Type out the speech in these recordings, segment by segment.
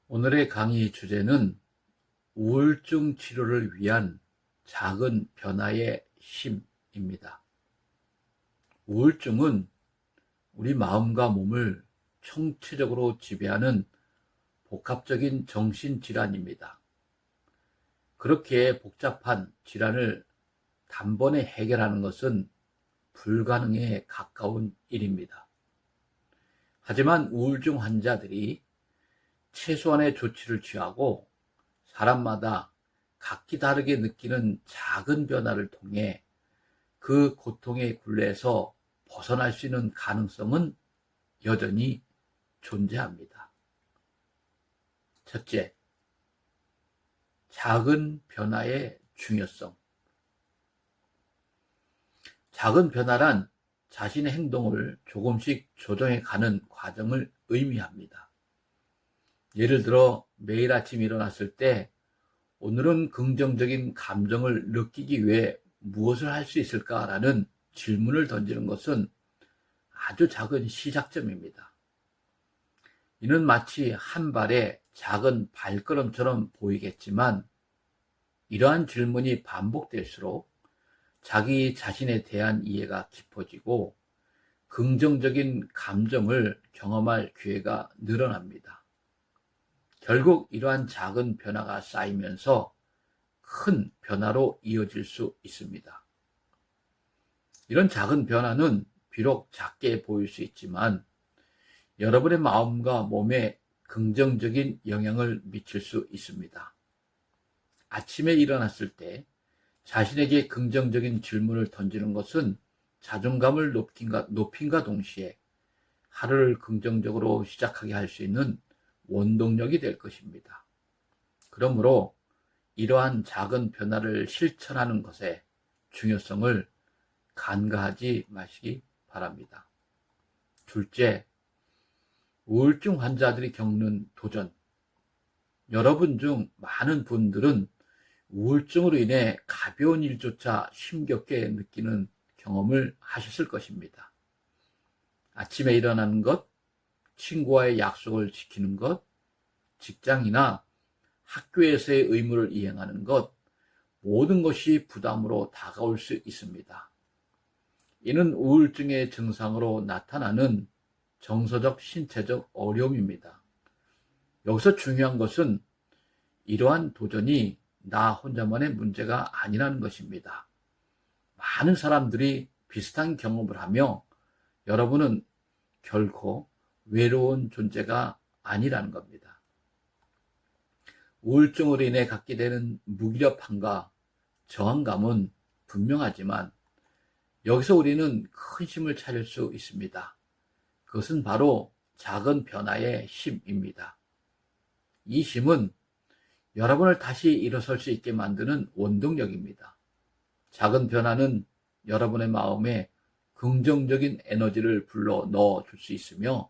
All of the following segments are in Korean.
오늘의 강의 주제는 우울증 치료를 위한 작은 변화의 힘입니다. 우울증은 우리 마음과 몸을 총체적으로 지배하는 복합적인 정신질환입니다. 그렇게 복잡한 질환을 단번에 해결하는 것은 불가능에 가까운 일입니다. 하지만 우울증 환자들이 최소한의 조치를 취하고 사람마다 각기 다르게 느끼는 작은 변화를 통해 그 고통의 굴레에서 벗어날 수 있는 가능성은 여전히 존재합니다. 첫째, 작은 변화의 중요성. 작은 변화란 자신의 행동을 조금씩 조정해 가는 과정을 의미합니다. 예를 들어 매일 아침 일어났을 때 오늘은 긍정적인 감정을 느끼기 위해 무엇을 할 수 있을까라는 질문을 던지는 것은 아주 작은 시작점입니다. 이는 마치 한 발의 작은 발걸음처럼 보이겠지만 이러한 질문이 반복될수록 자기 자신에 대한 이해가 깊어지고 긍정적인 감정을 경험할 기회가 늘어납니다. 결국 이러한 작은 변화가 쌓이면서 큰 변화로 이어질 수 있습니다. 이런 작은 변화는 비록 작게 보일 수 있지만 여러분의 마음과 몸에 긍정적인 영향을 미칠 수 있습니다. 아침에 일어났을 때 자신에게 긍정적인 질문을 던지는 것은 자존감을 높임과 동시에 하루를 긍정적으로 시작하게 할 수 있는 원동력이 될 것입니다. 그러므로 이러한 작은 변화를 실천하는 것의 중요성을 간과하지 마시기 바랍니다. 둘째, 우울증 환자들이 겪는 도전. 여러분 중 많은 분들은 우울증으로 인해 가벼운 일조차 힘겹게 느끼는 경험을 하셨을 것입니다. 아침에 일어나는 것, 친구와의 약속을 지키는 것, 직장이나 학교에서의 의무를 이행하는 것, 모든 것이 부담으로 다가올 수 있습니다. 이는 우울증의 증상으로 나타나는 정서적, 신체적 어려움입니다. 여기서 중요한 것은 이러한 도전이 나 혼자만의 문제가 아니라는 것입니다. 많은 사람들이 비슷한 경험을 하며 여러분은 결코 외로운 존재가 아니라는 겁니다. 우울증으로 인해 갖게 되는 무기력함과 저항감은 분명하지만 여기서 우리는 큰 힘을 찾을 수 있습니다. 그것은 바로 작은 변화의 힘입니다. 이 힘은 여러분을 다시 일어설 수 있게 만드는 원동력입니다. 작은 변화는 여러분의 마음에 긍정적인 에너지를 불러 넣어 줄 수 있으며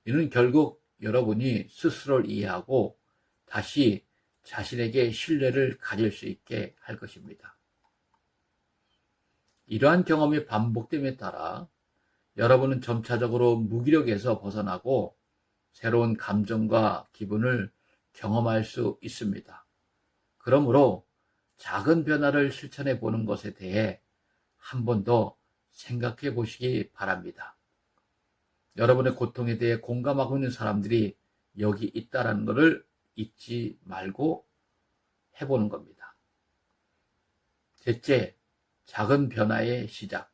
이는 결국 여러분이 스스로를 이해하고 다시 자신에게 신뢰를 가질 수 있게 할 것입니다. 이러한 경험이 반복됨에 따라 여러분은 점차적으로 무기력에서 벗어나고 새로운 감정과 기분을 경험할 수 있습니다. 그러므로 작은 변화를 실천해 보는 것에 대해 한 번 더 생각해 보시기 바랍니다. 여러분의 고통에 대해 공감하고 있는 사람들이 여기 있다는 것을 잊지 말고 해보는 겁니다. 셋째, 작은 변화의 시작.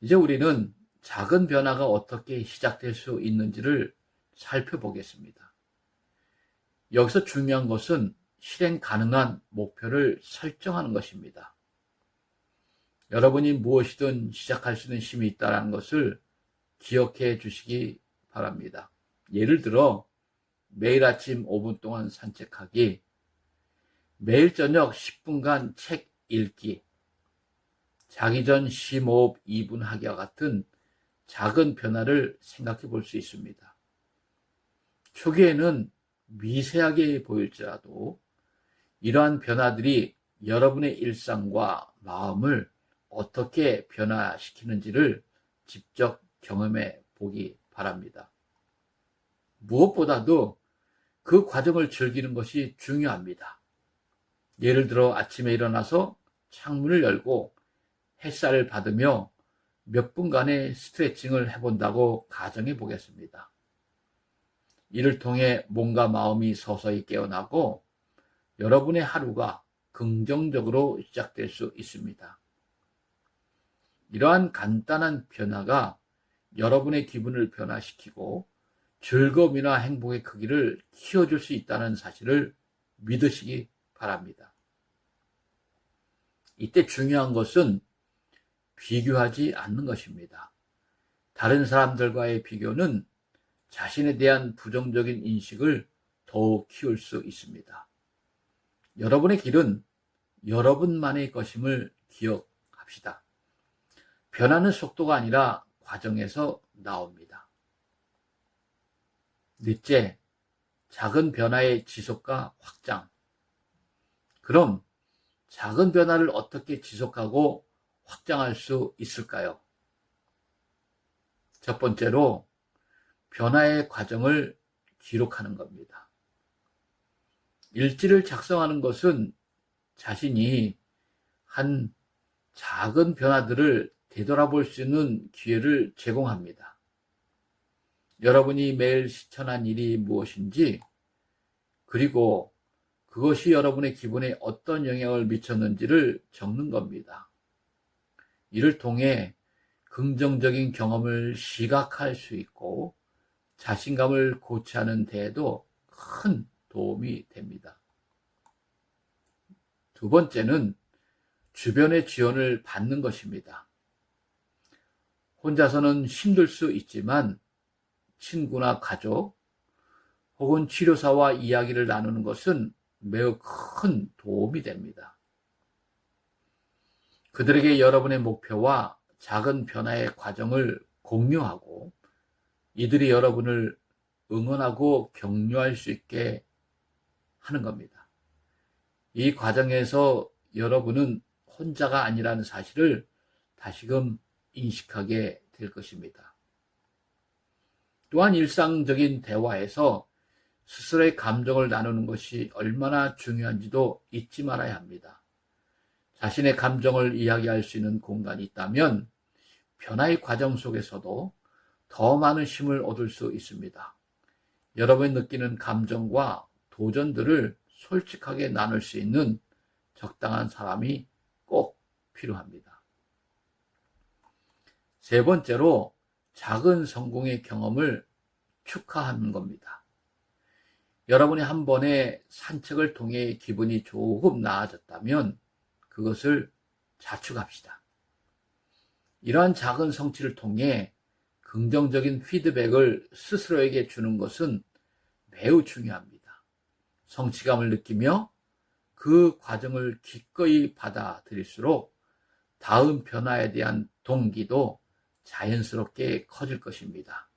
이제 우리는 작은 변화가 어떻게 시작될 수 있는지를 살펴보겠습니다. 여기서 중요한 것은 실행 가능한 목표를 설정하는 것입니다. 여러분이 무엇이든 시작할 수 있는 힘이 있다는 것을 기억해 주시기 바랍니다. 예를 들어 매일 아침 5분 동안 산책하기, 매일 저녁 10분간 책 읽기, 자기 전 심호흡 2분 하기와 같은 작은 변화를 생각해 볼 수 있습니다. 초기에는 미세하게 보일지라도 이러한 변화들이 여러분의 일상과 마음을 어떻게 변화시키는지를 직접 경험해 보기 바랍니다. 무엇보다도 그 과정을 즐기는 것이 중요합니다. 예를 들어 아침에 일어나서 창문을 열고 햇살을 받으며 몇 분간의 스트레칭을 해본다고 가정해 보겠습니다. 이를 통해 몸과 마음이 서서히 깨어나고 여러분의 하루가 긍정적으로 시작될 수 있습니다. 이러한 간단한 변화가 여러분의 기분을 변화시키고 즐거움이나 행복의 크기를 키워줄 수 있다는 사실을 믿으시기 바랍니다. 이때 중요한 것은 비교하지 않는 것입니다. 다른 사람들과의 비교는 자신에 대한 부정적인 인식을 더욱 키울 수 있습니다. 여러분의 길은 여러분만의 것임을 기억합시다. 변하는 속도가 아니라 과정에서 나옵니다. 넷째, 작은 변화의 지속과 확장. 그럼 작은 변화를 어떻게 지속하고 확장할 수 있을까요? 첫 번째로 변화의 과정을 기록하는 겁니다. 일지를 작성하는 것은 자신이 한 작은 변화들을 되돌아볼 수 있는 기회를 제공합니다. 여러분이 매일 실천한 일이 무엇인지, 그리고 그것이 여러분의 기분에 어떤 영향을 미쳤는지를 적는 겁니다. 이를 통해 긍정적인 경험을 시각할 수 있고 자신감을 고취하는 데에도 큰 도움이 됩니다. 두 번째는 주변의 지원을 받는 것입니다. 혼자서는 힘들 수 있지만 친구나 가족 혹은 치료사와 이야기를 나누는 것은 매우 큰 도움이 됩니다. 그들에게 여러분의 목표와 작은 변화의 과정을 공유하고 이들이 여러분을 응원하고 격려할 수 있게 하는 겁니다. 이 과정에서 여러분은 혼자가 아니라는 사실을 다시금 인식하게 될 것입니다. 또한 일상적인 대화에서 스스로의 감정을 나누는 것이 얼마나 중요한지도 잊지 말아야 합니다. 자신의 감정을 이야기할 수 있는 공간이 있다면 변화의 과정 속에서도 더 많은 힘을 얻을 수 있습니다. 여러분이 느끼는 감정과 도전들을 솔직하게 나눌 수 있는 적당한 사람이 꼭 필요합니다. 세 번째로 작은 성공의 경험을 축하하는 겁니다. 여러분이 한 번의 산책을 통해 기분이 조금 나아졌다면 그것을 자축합시다. 이러한 작은 성취를 통해 긍정적인 피드백을 스스로에게 주는 것은 매우 중요합니다. 성취감을 느끼며 그 과정을 기꺼이 받아들일수록 다음 변화에 대한 동기도 자연스럽게 커질 것입니다.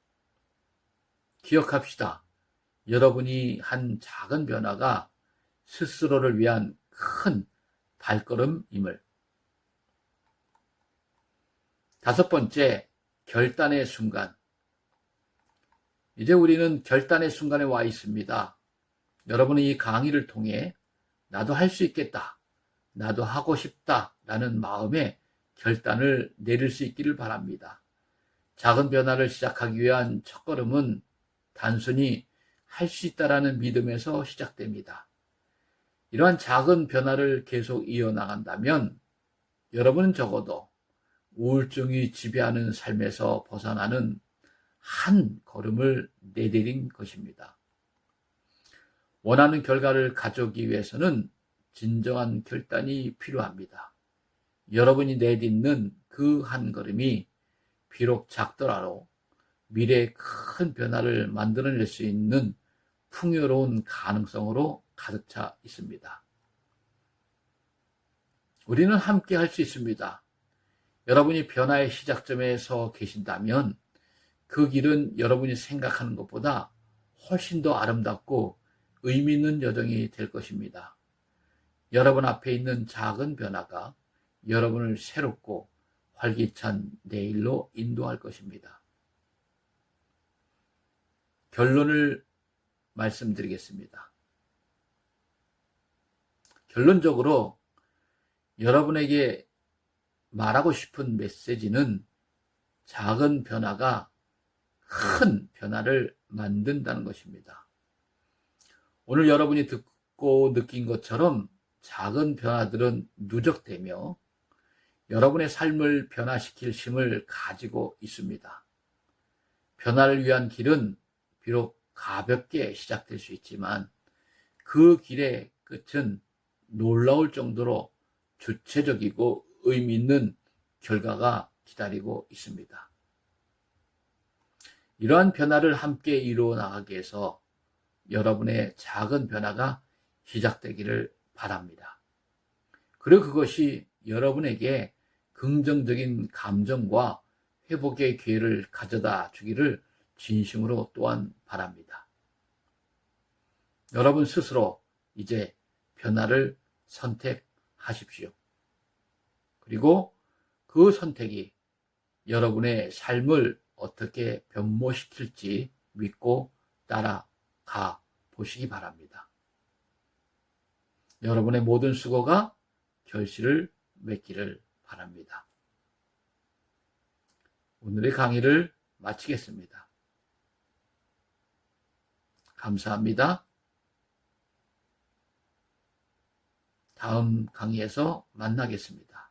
기억합시다. 여러분이 한 작은 변화가 스스로를 위한 큰 발걸음임을. 다섯 번째, 결단의 순간. 이제 우리는 결단의 순간에 와 있습니다. 여러분은 이 강의를 통해 나도 할 수 있겠다, 나도 하고 싶다 라는 마음에 결단을 내릴 수 있기를 바랍니다. 작은 변화를 시작하기 위한 첫걸음은 단순히 할 수 있다라는 믿음에서 시작됩니다. 이러한 작은 변화를 계속 이어나간다면 여러분은 적어도 우울증이 지배하는 삶에서 벗어나는 한 걸음을 내디딘 것입니다. 원하는 결과를 가져오기 위해서는 진정한 결단이 필요합니다. 여러분이 내딛는 그 한 걸음이 비록 작더라도 미래에 큰 변화를 만들어낼 수 있는 풍요로운 가능성으로 가득 차 있습니다. 우리는 함께 할 수 있습니다. 여러분이 변화의 시작점에 서 계신다면 그 길은 여러분이 생각하는 것보다 훨씬 더 아름답고 의미 있는 여정이 될 것입니다. 여러분 앞에 있는 작은 변화가 여러분을 새롭고 활기찬 내일로 인도할 것입니다. 결론을 말씀드리겠습니다. 결론적으로 여러분에게 말하고 싶은 메시지는 작은 변화가 큰 변화를 만든다는 것입니다. 오늘 여러분이 듣고 느낀 것처럼 작은 변화들은 누적되며 여러분의 삶을 변화시킬 힘을 가지고 있습니다. 변화를 위한 길은 비록 가볍게 시작될 수 있지만 그 길의 끝은 놀라울 정도로 주체적이고 의미 있는 결과가 기다리고 있습니다. 이러한 변화를 함께 이루어 나가기 위해서 여러분의 작은 변화가 시작되기를 바랍니다. 그리고 그것이 여러분에게 긍정적인 감정과 회복의 기회를 가져다 주기를 진심으로 또한 바랍니다. 여러분 스스로 이제 변화를 선택하십시오. 그리고 그 선택이 여러분의 삶을 어떻게 변모시킬지 믿고 따라가 보시기 바랍니다. 여러분의 모든 수고가 결실을 맺기를 바랍니다. 오늘의 강의를 마치겠습니다. 감사합니다. 다음 강의에서 만나겠습니다.